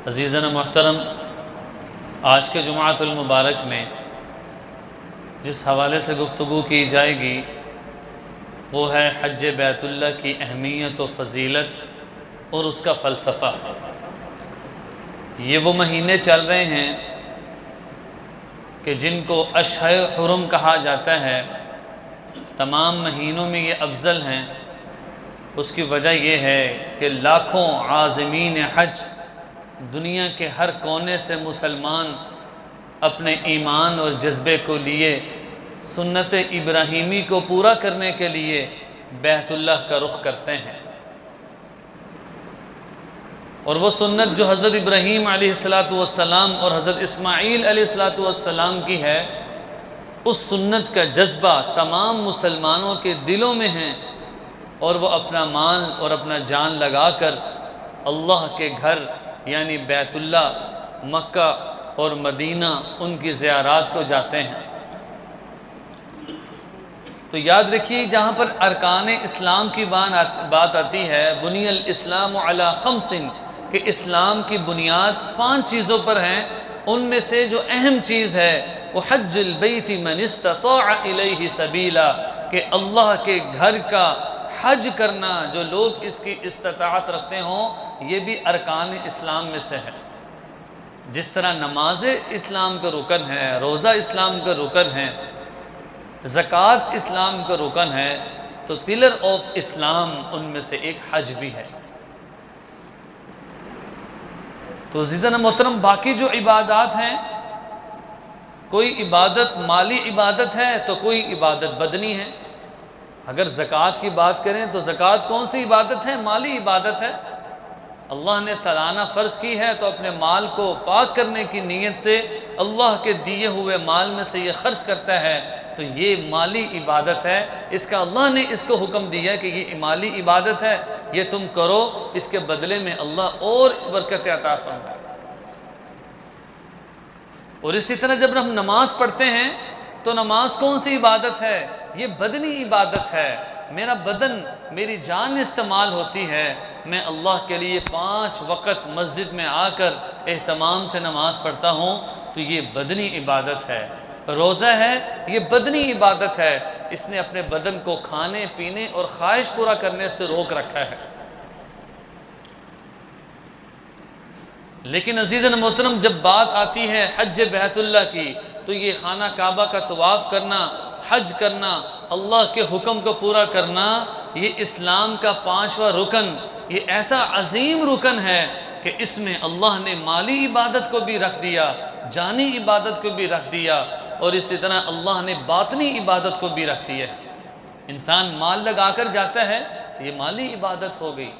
अज़ीज़न मोहतरम, आज के जुमाअतुल मुबारक में जिस हवाले से गुफ्तगू की जाएगी वो है हज बैतुल्लाह की अहमियत व फ़जीलत और उसका फ़लसफ़ा। ये वो महीने चल रहे हैं कि जिनको अशहर हुरम कहा जाता है, तमाम महीनों में ये अफजल हैं। उसकी वजह यह है कि लाखों आज़मीन हज दुनिया के हर कोने से मुसलमान अपने ईमान और जज्बे को लिए सुन्नत इब्राहीमी को पूरा करने के लिए बैतुल्लाह का रुख करते हैं। और वो सुन्नत जो हज़रत इब्राहीम अलैहिस्सलातु वस्सलाम और हज़रत इस्माईल अलैहिस्सलातु वस्सलाम की है, उस सुन्नत का जज्बा तमाम मुसलमानों के दिलों में है और वो अपना माल और अपना जान लगाकर अल्लाह के घर यानी बैतुल्लाह, मक्का और मदीना उनकी ज़ियारत को जाते हैं। तो याद रखिए, जहाँ पर अरकान इस्लाम की बात आती है, बुनियल इस्लाम अला खम्सिन, कि इस्लाम की बुनियाद 5 चीज़ों पर हैं। उनमें से जो अहम चीज़ है वो हज्जुल बैति मन इस्तताअ इलैहि सबीला, कि अल्लाह के घर का हज करना, जो लोग इसकी इस्तिताअत रखते हों, ये भी अरकान इस्लाम में से है। जिस तरह नमाज इस्लाम का रुकन है, रोज़ा इस्लाम का रुकन है, ज़कात इस्लाम का रुकन है, तो पिलर ऑफ इस्लाम उनमें से एक हज भी है। तो अज़ीज़ान मोहतरम, बाकी जो इबादत हैं, कोई इबादत माली इबादत है तो कोई इबादत बदनी है। अगर ज़कात की बात करें तो ज़कात कौन सी इबादत है? माली इबादत है। अल्लाह ने सालाना फ़र्ज़ की है तो अपने माल को पाक करने की नीयत से अल्लाह के दिए हुए माल में से ये ख़र्च करता है, तो ये माली इबादत है। इसका अल्लाह ने इसको हुक्म दिया कि ये माली इबादत है, ये तुम करो, इसके बदले में अल्लाह और बरकत अता फरमाए। और इसी तरह जब हम नमाज़ पढ़ते हैं तो नमाज कौन सी इबादत है? ये बदनी इबादत है। मेरा बदन, मेरी जान इस्तेमाल होती है। मैं अल्लाह के लिए 5 वक़्त मस्जिद में आकर एहतमाम से नमाज़ पढ़ता हूँ, तो ये बदनी इबादत है। रोज़ा है, ये बदनी इबादत है। इसने अपने बदन को खाने पीने और ख्वाहिश पूरा करने से रोक रखा है। लेकिन अज़ीज़न मोहतरम, जब बात आती है हज बैतुल्लाह की, तो ये खाना काबा का तवाफ़ करना, हज करना, अल्लाह के हुक्म को पूरा करना, ये इस्लाम का 5वां रुकन, ये ऐसा अजीम रुकन है कि इसमें अल्लाह ने माली इबादत को भी रख दिया, जानी इबादत को भी रख दिया, और इसी तरह अल्लाह ने बातनी इबादत को भी रख दिया। इंसान माल लगा कर जाता है, ये माली इबादत हो गई।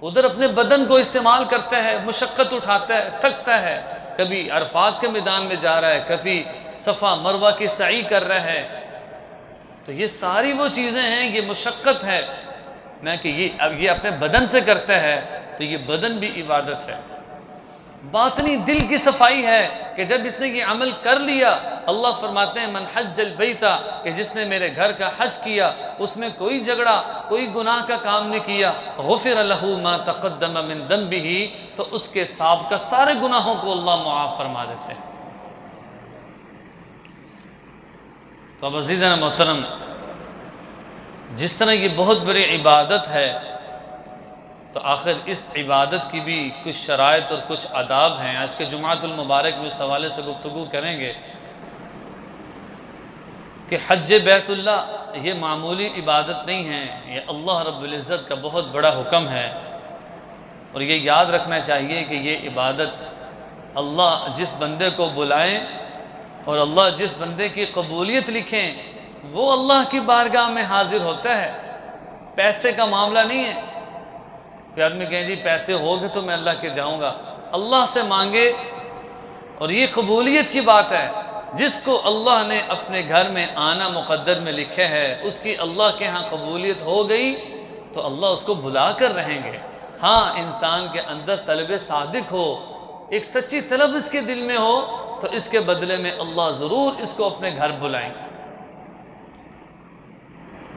उधर अपने बदन को इस्तेमाल करता है, मुशक्क़त उठाता है, थकता है, कभी अरफात के मैदान में जा रहा है, कभी सफ़ा मरवा की सई कर रहा है। तो ये सारी वो चीज़ें हैं, ये मुशक्क़त है ना, कि ये अपने बदन से करता है, तो ये बदन भी इबादत है। बातनी दिल की सफाई है कि जब इसने ये अमल कर लिया, अल्लाह फरमाते हैं मन हज्जल बैता, कि जिसने मेरे घर का हज किया, उसमें कोई झगड़ा, कोई गुनाह का काम नहीं किया, गुफ़िर लहू मा तक़द्दम मिन ज़ंबिही, तो उसके साबिक़ा सारे गुनाहों को अल्लाह मुआफ़ फरमा देते हैं। तो अब अज़ीज़ान मोहतरम, जिस तरह ये बहुत बड़ी इबादत है, तो आखिर इस इबादत की भी कुछ शराइत और कुछ आदाब हैं। आज के जुमाअतुल मुबारक में उस हवाले से गुफ्तगू करेंगे कि हज बैतुल्लाह ये मामूली इबादत नहीं है, ये अल्लाह रब्बुल इज़्ज़त का बहुत बड़ा हुक्म है। और ये याद रखना चाहिए कि ये इबादत अल्लाह जिस बंदे को बुलाएं और अल्लाह जिस बंदे की कबूलियत लिखें, वो अल्लाह की बारगाह में हाजिर होता है। पैसे का मामला नहीं है कि आदमी कहें जी पैसे हो गए तो मैं अल्लाह के जाऊंगा। अल्लाह से मांगे, और ये कबूलियत की बात है। जिसको अल्लाह ने अपने घर में आना मुक़द्दर में लिखे है, उसकी अल्लाह के यहाँ कबूलियत हो गई तो अल्लाह उसको बुला कर रहेंगे। हाँ, इंसान के अंदर तलब सादिक हो, एक सच्ची तलब इसके दिल में हो, तो इसके बदले में अल्लाह ज़रूर इसको अपने घर बुलाएंगे।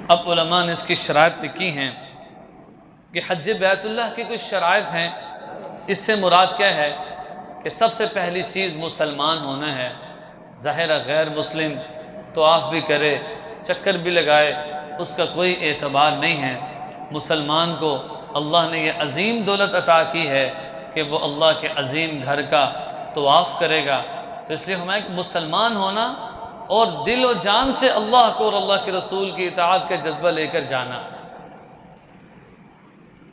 अब उलमा ने इसकी शराइत लिखी हैं कि हज बैतुल्लाह की कुछ शराइत हैं। इससे मुराद क्या है कि सबसे पहली चीज़ मुसलमान होना है। ज़ाहिर गैर मुस्लिम तवाफ़ भी करे, चक्कर भी लगाए, उसका कोई एतबार नहीं है। मुसलमान को अल्लाह ने यह अज़ीम दौलत अता की है कि वो अल्लाह के अज़ीम घर का तवाफ़ करेगा। तो इसलिए हमें मुसलमान होना और दिल व जान से अल्लाह को और अल्लाह के रसूल की इताअत का जज्बा लेकर जाना।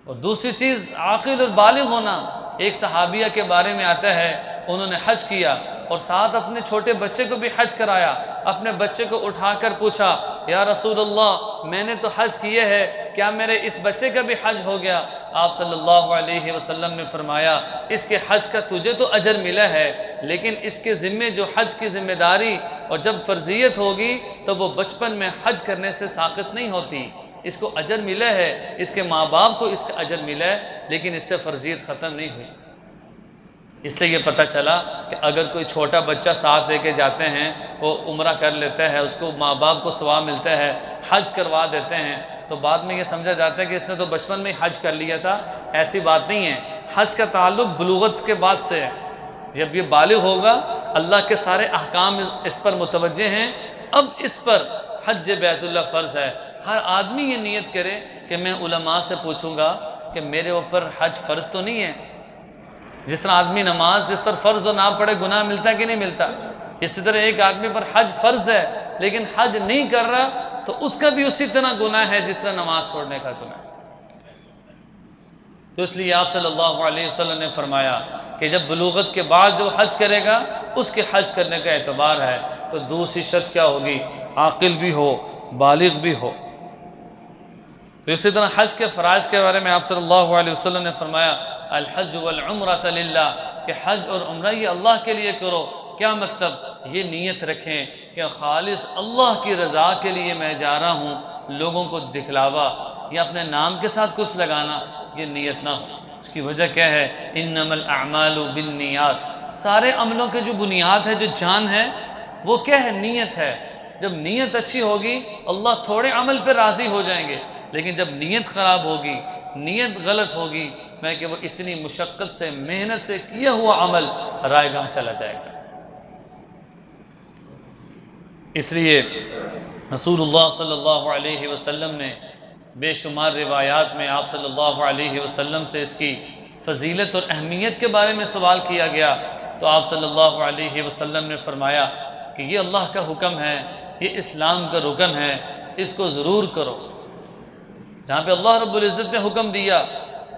और दूसरी चीज़ आक़िल और बालिग़ होना। एक सहाबिया के बारे में आता है, उन्होंने हज किया और साथ अपने छोटे बच्चे को भी हज कराया। अपने बच्चे को उठाकर पूछा, या रसूल अल्लाह, मैंने तो हज किए है, क्या मेरे इस बच्चे का भी हज हो गया? आप सल्लल्लाहु अलैहि वसल्लम ने फरमाया, इसके हज का तुझे तो अजर मिला है, लेकिन इसके ज़िम्मे जो हज की ज़िम्मेदारी और जब फ़र्ज़ियत होगी तो वो बचपन में हज करने से साक़ित नहीं होती। इसको अजर मिला है, इसके माँ बाप को इसका अजर मिला है, लेकिन इससे फ़र्ज़ियत ख़त्म नहीं हुई। इससे ये पता चला कि अगर कोई छोटा बच्चा साथ लेके जाते हैं, वो उम्रा कर लेता है, उसको माँ बाप को सवाब मिलता है, हज करवा देते हैं, तो बाद में ये समझा जाता है कि इसने तो बचपन में ही हज कर लिया था। ऐसी बात नहीं है। हज का ताल्लुक़ बुलूगत के बाद से है। जब ये बालिग़ होगा, अल्लाह के सारे अहकाम इस पर मुतवज्जे हैं। अब इस पर हज बैतुल्लाह फ़र्ज़ है। हर आदमी ये नियत करे कि मैं उलमा से पूछूंगा कि मेरे ऊपर हज फ़र्ज़ तो नहीं है। जिस तरह आदमी नमाज जिस पर फ़र्ज़ ना पढ़े गुनाह मिलता है कि नहीं मिलता, इसी तरह एक आदमी पर हज फ़र्ज़ है लेकिन हज नहीं कर रहा तो उसका भी उसी तरह गुनाह है जिस तरह नमाज छोड़ने का गुनाह। तो इसलिए आप सल्लल्लाहु अलैहि वसल्लम ने फरमाया कि जब बुलूगत के बाद जो हज करेगा उसके हज करने का एतबार है। तो दूसरी शर्त क्या होगी? आकिल भी हो, बालिग़ भी हो। तो इसी तरह हज के फ़राइज़ के बारे में आप सल्लल्लाहु अलैहि वसल्लम ने फरमाया, अल हज वल उम्रत लिल्लाह, कि हज और उम्रा ये अल्लाह के लिए करो। क्या मतलब? ये नीयत रखें कि खालिस अल्लाह की रज़ा के लिए मैं जा रहा हूँ, लोगों को दिखलावा या अपने नाम के साथ कुछ लगाना ये नीयत ना हो। उसकी वजह क्या है? इन्नमल अअमालु बिन्नियात, सारे अमलों के जो बुनियाद है, जो जान है, वो क्या है? नीयत है। जब नीयत अच्छी होगी अल्लाह थोड़े अमल पर राज़ी हो जाएंगे, लेकिन जब नीयत ख़राब होगी, नीयत गलत होगी, मैं कि वो इतनी मुशक्क़त से मेहनत से किया हुआ अमल रायगाह चला जाएगा। इसलिए रसूलुल्लाह सल्लल्लाहु अलैहि वसल्लम ने बेशुमार रिवायात में आप सल्लल्लाहु अलैहि वसल्लम से इसकी फ़जीलत और अहमियत के बारे में सवाल किया गया, तो आप सल्लल्लाहु अलैहि वसल्लम ने फरमाया कि ये अल्लाह का हुक्म है, ये इस्लाम का रुकन है, इसको ज़रूर करो। जहाँ पे अल्लाह रब्बुल इज़्ज़त ने हुक्म दिया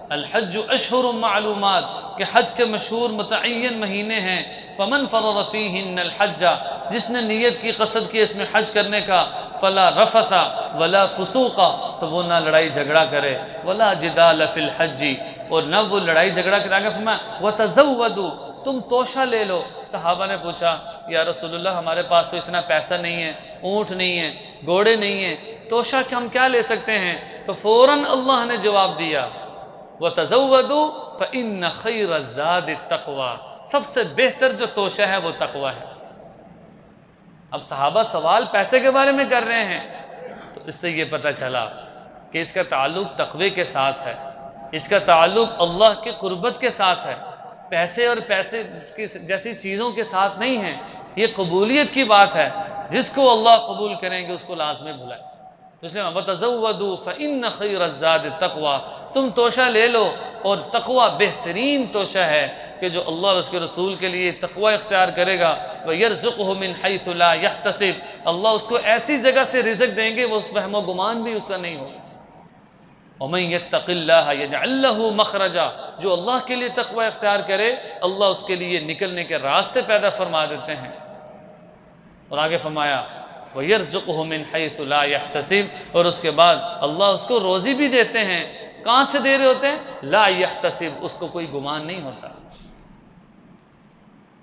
अल हज्जु अशहुरुम मालूमात, कि हज के मशहूर मुतअय्यन महीने हैं, फ़मन फ़रज़ फ़ीहिन्नल हज्जा, जिसने नीयत की कसद की इसमें हज करने का, फ़ला रफ़सा वला फ़ुसूक़ा, तो वो ना लड़ाई झगड़ा करे, वला जिदाल फ़िल हज्जी, और न वो लड़ाई झगड़ा कराएगा। फरमाया वतज़व्वदू, तुम तोशा ले लो। सहाबा ने पूछा, या रसूलुल्लाह हमारे पास तो इतना पैसा नहीं है, ऊँट नहीं है, घोड़े नहीं है, तोशा के हम क्या ले सकते हैं? तो फ़ौरन अल्लाह ने जवाब दिया, वतज़व्वदू फ़इन्न खैर ज़ादि तक़वा, सबसे बेहतर जो तोशा है वो तक़वा है। अब सहाबा सवाल पैसे के बारे में कर रहे हैं, तो इससे ये पता चला कि इसका ताल्लुक़ तक़वे के साथ है, इसका ताल्लुक़ अल्लाह की क़ुर्बत के साथ है, पैसे और पैसे की जैसी चीज़ों के साथ नहीं है। ये कबूलियत की बात है, जिसको अल्लाह कबूल करेंगे उसको लाज़मी बुलाए। तो इसलिए वतज़व्वदू फ़इन्न खैर ज़ादि तक़वा, तुम तोशा ले लो, और तक़वा बेहतरीन तोशा है कि जो अल्लाह और उसके रसूल के लिए तक़वा इख्तियार करेगा, वयरज़ुक़हु मिन हैसु ला यहतसिब, अल्लाह उसको ऐसी जगह से रिज़्क़ देंगे वो उस वहम गुमान भी उसका नहीं होगा। वमन यत्तक़िल्लाह यजअल लहू मख़रजा, जो अल्लाह के लिए तक़वा इख्तियार करे अल्लाह उसके लिए निकलने के रास्ते पैदा फरमा देते हैं। और आगे फरमाया वयरज़ुक़हु मिन हैसु ला यहतसिब, और उसके बाद अल्लाह उसको रोज़ी भी देते हैं। कहाँ से दे रहे होते हैं? ला यहतसिब, उसको कोई गुमान नहीं होता।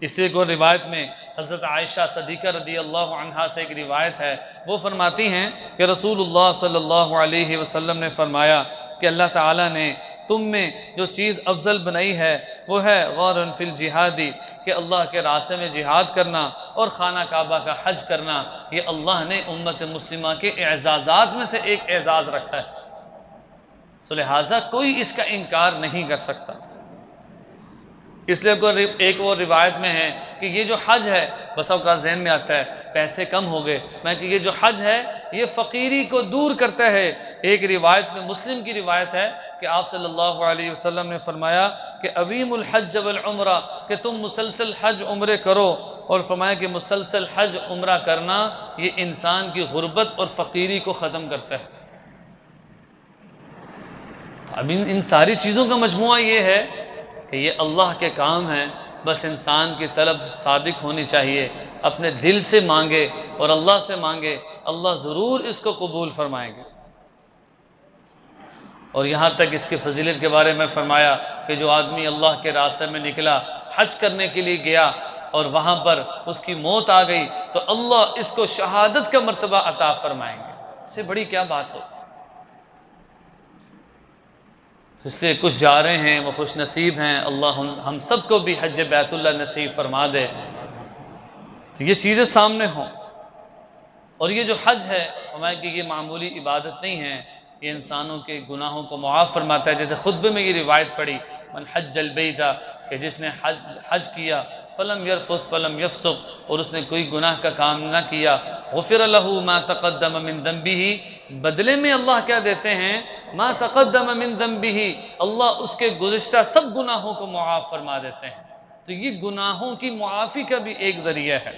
इसी को रिवायत में हज़रत आयशा सदीक़ा रज़ियल्लाहु अन्हा से एक रिवायत है, वो फरमाती हैं कि रसूलुल्लाह सल्लल्लाहु अलैहि वसल्लम ने फरमाया कि अल्लाह ताला ने तुम में जो चीज़ अफजल बनाई है वो है गौरन फिल जिहादी, कि अल्लाह के रास्ते में जिहाद करना और खाना काबा का हज करना। ये अल्लाह ने उम्मत मुस्लिमा के एजाज़ात में से एक एजाज़ रखा है, सो लिहाजा कोई इसका इनकार नहीं कर सकता। इसलिए एक वो रिवायत में है कि ये जो हज है, बस औकात जहन में आता है पैसे कम हो गए, मैं कि ये जो हज है ये फ़कीरी को दूर करता है। एक रिवायत में, मुस्लिम की रिवायत है कि आप सल्लल्लाहु अलैहि वसल्लम ने फरमाया कि अवीमुल हज वल उम्रा, कि तुम मुसलसल हज उम्रे करो, और फरमाया कि मुसलसल हज उम्रा करना ये इंसान की गुर्बत और फ़कीरी को ख़त्म करता है। अब इन सारी चीज़ों का मजमुआ ये है कि ये अल्लाह के काम हैं, बस इंसान की तलब सादिक होनी चाहिए, अपने दिल से मांगे और अल्लाह से मांगे, अल्लाह ज़रूर इसको कबूल फरमाएंगे। और यहाँ तक इसकी फजीलत के बारे में फरमाया कि जो आदमी अल्लाह के रास्ते में निकला, हज करने के लिए गया और वहाँ पर उसकी मौत आ गई, तो अल्लाह इसको शहादत का मर्तबा अता फरमाएंगे। इससे बड़ी क्या बात हो। इसलिए कुछ जा रहे हैं वो खुश नसीब हैं, अल्लाह हम सबको भी हज बैतुल्लाह नसीब फरमा दे, तो ये चीज़ें सामने हों। और ये जो हज है हमारे कि ये मामूली इबादत नहीं है, ये इंसानों के गुनाहों को मुआफ़ फरमाता है। जैसे खुतबे में ये रिवायत पड़ी, मन हज्जल बैता, कि जिसने हज किया, फ़लम यरफुस फ़लम यफसुक, और उसने कोई गुनाह का काम ना किया, गुफ़िर लहू मा तक़द्दम मिन ज़ंबिही, बदले में अल्लाह क्या देते हैं, मा तक़द्दम मिन ज़ंबिही, अल्लाह उसके गुज़िश्ता सब गुनाहों को मुआफ़ फरमा देते हैं। तो ये गुनाहों की मुआफ़ी का भी एक ज़रिया है।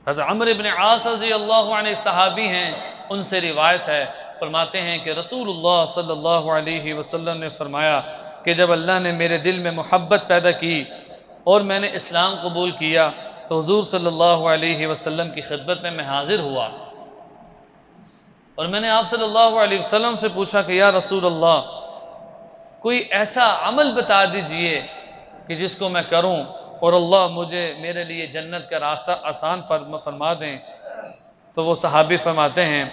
हज़रत अम्र इब्न आस रज़ी अल्लाहु अन्हु एक सहाबी हैं, उनसे रिवायत है, फरमाते हैं कि रसूलुल्लाह सल्लल्लाहु अलैहि वसल्लम ने फरमाया कि जब अल्लाह ने मेरे दिल में मोहब्बत पैदा की और मैंने इस्लाम कबूल किया, तो हुज़ूर सल्लल्लाहु अलैहि वसल्लम की खिदमत में मैं हाज़िर हुआ और मैंने आप सल्लल्लाहु अलैहि वसल्लम से पूछा कि या रसूल अल्लाह, कोई ऐसा अमल बता दीजिए कि जिसको मैं करूं और अल्लाह मुझे मेरे लिए जन्नत का रास्ता आसान फरमा दें। तो वो सहाबी फरमाते हैं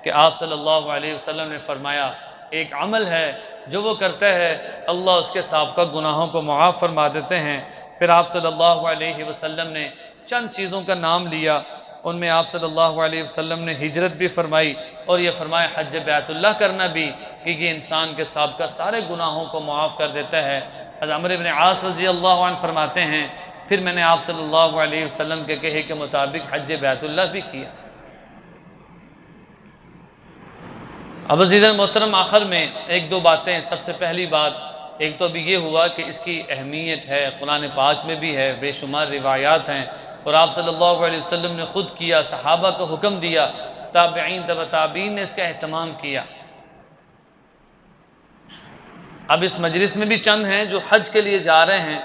कि आप सल्लल्लाहु अलैहि वसल्लम ने फरमाया, एक अमल है जो वो करता है अल्लाह उसके साबिक़ा गुनाहों को मुआफ़ फरमा देते हैं। फिर आप सल्लल्लाहु अलैहि वसल्लम ने चंद चीज़ों का नाम लिया, उनमें आप सल्लल्लाहु अलैहि वसल्लम ने हिजरत भी फरमाई और ये फरमाया हज बैतुल्लाह करना भी, कि ये इंसान के साबिक़ा सारे गुनाहों को मुआफ़ कर देता है। हज़रत अम्र इब्न आस रज़ी अल्लाहु अन्हु फरमाते हैं, फिर मैंने आप सल्लल्लाहु अलैहि वसल्लम के कहे के मुताबिक हज बैतुल्लाह भी किया। अब अज़ीज़ान मोहतरम, आखिर में एक दो बातें। सबसे पहली बात, एक तो अभी ये हुआ कि इसकी अहमियत है, कुरान पाक में भी है, बेशुमार रिवायात हैं, और आप सल्लल्लाहु अलैहि वसल्लम ने ख़ुद किया, सहाबा को हुक्म दिया, ताबईन तबा ताबईन ने इसका अहतमाम किया। अब इस मजलिस में भी चंद हैं जो हज के लिए जा रहे हैं,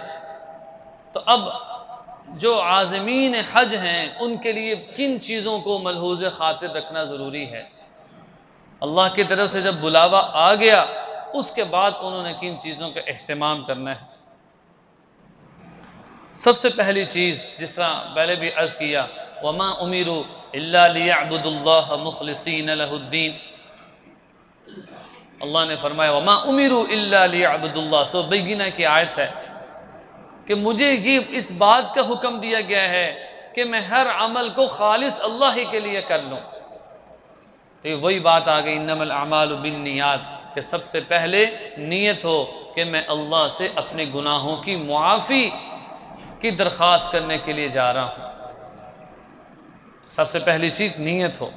तो अब जो आज़मीन हज हैं उनके लिए किन चीज़ों को मलहूज़ ख़ातिर रखना ज़रूरी है। अल्लाह की तरफ से जब बुलावा आ गया उसके बाद उन्होंने किन चीज़ों का एहतमाम करना है। सबसे पहली चीज़, जिस तरह पहले भी अर्ज़ किया, वमा उमिरु इल्ला लियअबुदुल्लाह मुखलिसीन लहुद्दीन, अल्लाह ने फरमाया वमा उमिरु इल्ला लियअबुदुल्लाह। सो बैगिना की आयत है कि मुझे ये इस बात का हुक्म दिया गया है कि मैं हर अमल को खालिस अल्लाह ही के लिए कर लूँ। तो ये वही बात आ गई, इन्नमल अमालु बिन्नियात, कि सबसे पहले नीयत हो कि मैं अल्लाह से अपने गुनाहों की मुआफ़ी की दरख्वास्त करने के लिए जा रहा हूँ। सबसे पहली चीज़ नीयत हो।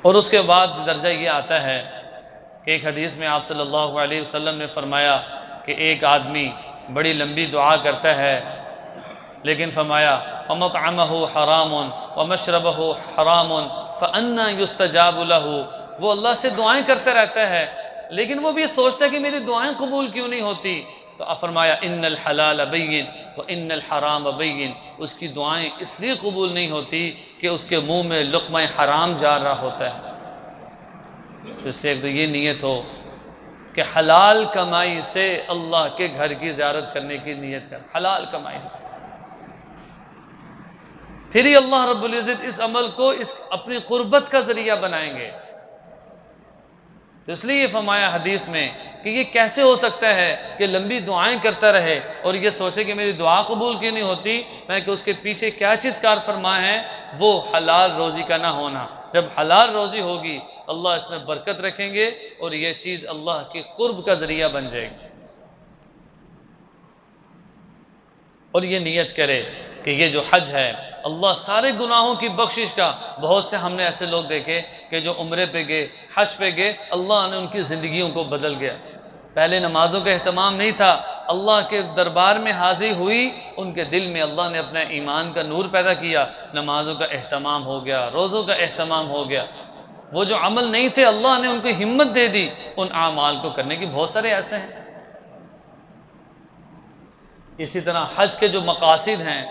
और उसके बाद दर्जा ये आता है कि एक हदीस में आप सल्लल्लाहु अलैहि वसल्लम ने फरमाया कि एक आदमी बड़ी लंबी दुआ करता है, लेकिन फरमाया वमतअमहु हरामुन वमशरबहु हरामुन फ़अन्ना युस्तजाबु लहू, वो अल्लाह से दुआएं करता रहता है लेकिन वो भी सोचता है कि मेरी दुआएं कबूल क्यों नहीं होती। तो फरमाया इन्नल हलाल बैयिन व इन्नल हराम बैयिन, उसकी दुआएं इसलिए कबूल नहीं होती कि उसके मुंह में लुक़्मा हराम जा रहा होता है। तो इसलिए एक तो ये नीयत हो कि हलाल कमाई से अल्लाह के घर की ज़ियारत करने की नीयत कर, हलाल कमाई से। फिर ही अल्लाह रब्बुल इज़्ज़त इस अमल को इस अपनी क़ुर्बत का ज़रिया बनाएंगे। तो इसलिए फरमाया हदीस में कि ये कैसे हो सकता है कि लंबी दुआएं करता रहे और ये सोचे कि मेरी दुआ कबूल क्यों नहीं होती, मैं कि उसके पीछे क्या चीज़ कार फरमा है, वो हलाल रोज़ी का ना होना। जब हलाल रोज़ी होगी अल्लाह इसमें बरकत रखेंगे और ये चीज़ अल्लाह की क़ुर्ब का ज़रिया बन जाएगी। और ये नीयत करे कि ये जो हज है अल्लाह सारे गुनाहों की बख्शिश का। बहुत से हमने ऐसे लोग देखे कि जो उम्रे पे गए, हज पे गए, अल्लाह ने उनकी ज़िंदगियों को बदल गया। पहले नमाज़ों का अहतमाम नहीं था, अल्लाह के दरबार में हाज़िर हुई, उनके दिल में अल्लाह ने अपना ईमान का नूर पैदा किया, नमाज़ों का अहतमाम हो गया, रोज़ों का अहतमाम हो गया। वो जो अमल नहीं थे अल्लाह ने उनको हिम्मत दे दी उन आमाल को करने की। बहुत सारे ऐसे हैं। इसी तरह हज के जो मकासिद हैं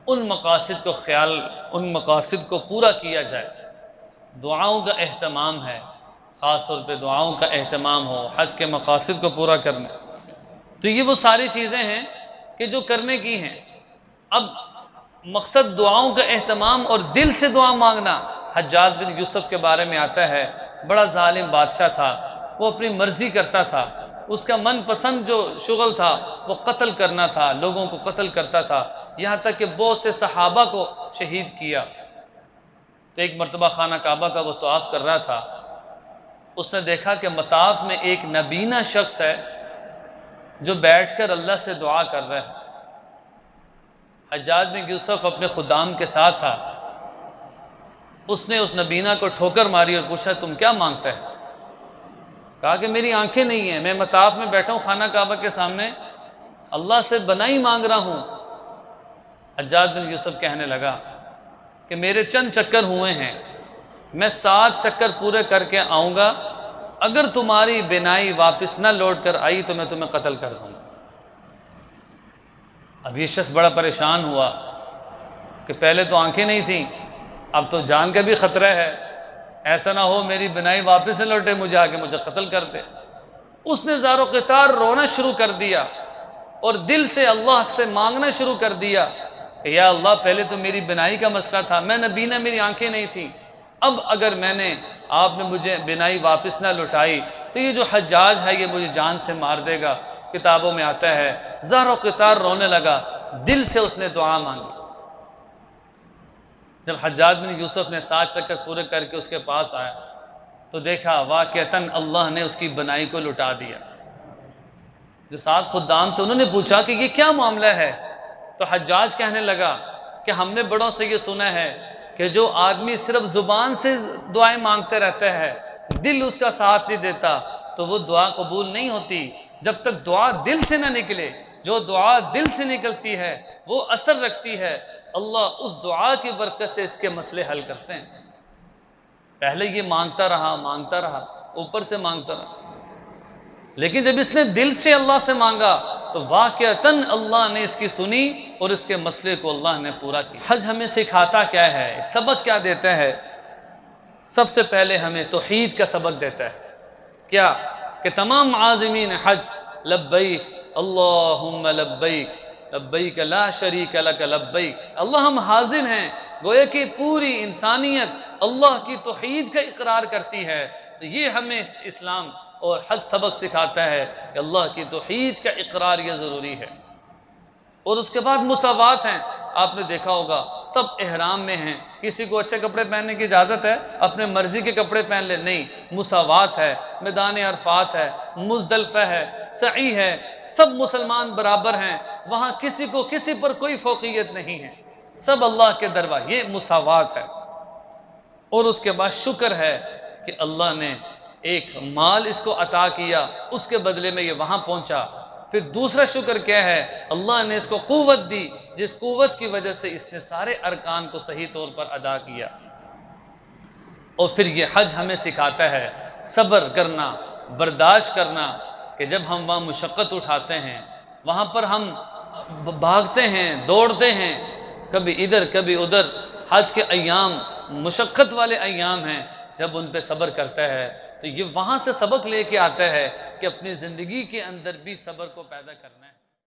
उन मकासिद को उन मकासिद को पूरा किया जाए। दुआओं का अहतमाम है, ख़ास तौर पे दुआओं का अहतमाम हो हज के मकासिद को पूरा करने। तो ये वो सारी चीज़ें हैं कि जो करने की हैं। अब मकसद दुआओं का अहतमाम और दिल से दुआ मांगना। हज्जाज बिन यूसुफ के बारे में आता है, बड़ा जालिम बादशाह था, वो अपनी मर्ज़ी करता था। उसका मनपसंद जो शुगल था वो कत्ल करना था, लोगों को कत्ल करता था, यहाँ तक कि बहुत से सहाबा को शहीद किया। तो एक मरतबा खाना काबा का वो तवाफ़ कर रहा था, उसने देखा कि मताफ में एक नबीना शख्स है जो बैठकर अल्लाह से दुआ कर रहा है। हज्जाज बिन यूसुफ अपने खुदाम के साथ था, उसने उस नबीना को ठोकर मारी और पूछा तुम क्या मांगता है? कहा कि मेरी आंखें नहीं हैं, मैं मताफ में बैठा हूँ खाना काबा के सामने, अल्लाह से बनाई मांग रहा हूँ। हज्जाज बिन यूसुफ कहने लगा कि मेरे चंद चक्कर हुए हैं, मैं 7 चक्कर पूरे करके आऊँगा, अगर तुम्हारी बिनाई वापस न लौट कर आई तो मैं तुम्हें कत्ल कर दूँगा। अब ये शख्स बड़ा परेशान हुआ कि पहले तो आंखें नहीं थीं, अब तो जान का भी ख़तरा है, ऐसा ना हो मेरी बिनाई वापस न लौटे, मुझे कत्ल कर दे। उसने ज़ारो क़तार रोना शुरू कर दिया और दिल से अल्लाह से मांगना शुरू कर दिया कि या अल्लाह, पहले तो मेरी बिनाई का मसला था, मैं नबीना, मेरी आंखें नहीं थी, अब अगर आपने मुझे बिनाई वापस ना लौटाई तो ये जो हज्जाज है ये मुझे जान से मार देगा। किताबों में आता है ज़ारो क़तार रोने लगा, दिल से उसने दुआ मांगी। जब हज्जाज बिन यूसुफ ने 7 चक्कर पूरे करके उसके पास आया तो देखा वाक़अतन अल्लाह ने उसकी बनाई को लुटा दिया। जो 7 खुद्दाम थे उन्होंने पूछा कि ये क्या मामला है? तो हज्जाज कहने लगा कि हमने बड़ों से ये सुना है कि जो आदमी सिर्फ ज़ुबान से दुआएं मांगते रहता है, दिल उसका साथ नहीं देता, तो वो दुआ कबूल नहीं होती जब तक दुआ दिल से ना निकले। जो दुआ दिल से निकलती है वो असर रखती है, अल्लाह उस दुआ की बरकत से इसके मसले हल करते हैं। पहले ये मांगता रहा, ऊपर से मांगता रहा, लेकिन जब इसने दिल से अल्लाह से मांगा तो वाक़अतन अल्लाह ने इसकी सुनी और इसके मसले को अल्लाह ने पूरा किया। हज हमें सिखाता क्या है, सबक क्या देता है? सबसे पहले हमें तौहीद का सबक देता है। क्या कि तमाम आज़िमीन हज लब्बैक अल्लाहुम्मा लब्बैक लब्बैक ला शरीक लक लब्बैक, अल्लाह हम हाजिर हैं। गोया कि पूरी इंसानियत अल्लाह की तौहीद का इकरार करती है। तो ये हमें इस्लाम और हज सबक सिखाता है कि अल्लाह की तौहीद का इकरार ये ज़रूरी है। और उसके बाद मुसावात हैं। आपने देखा होगा सब एहराम में हैं, किसी को अच्छे कपड़े पहनने की इजाज़त है, अपने मर्जी के कपड़े पहन ले, नहीं, मुसावात है। मैदान अरफात है, मुज़दलिफ़ा है, सई है, सब मुसलमान बराबर हैं, वहाँ किसी को किसी पर कोई फ़ौक़ियत नहीं है, सब अल्लाह के दरबार, ये मुसावात है। और उसके बाद शुक्र है कि अल्लाह ने एक माल इसको अता किया, उसके बदले में ये वहाँ पहुँचा। फिर दूसरा शुक्र क्या है, अल्लाह ने इसको क़ुव्वत दी, जिस क़ुव्वत की वजह से इसने सारे अरकान को सही तौर पर अदा किया। और फिर ये हज हमें सिखाता है सब्र करना, बर्दाश्त करना, कि जब हम वहाँ मुशक्क़त उठाते हैं, वहाँ पर हम भागते हैं, दौड़ते हैं, कभी इधर कभी उधर। हज के अय्याम मुशक्क़त वाले अय्याम हैं, जब उन पे सब्र करता है तो ये वहाँ से सबक लेके आता है कि अपनी ज़िंदगी के अंदर भी सब्र को पैदा करना है।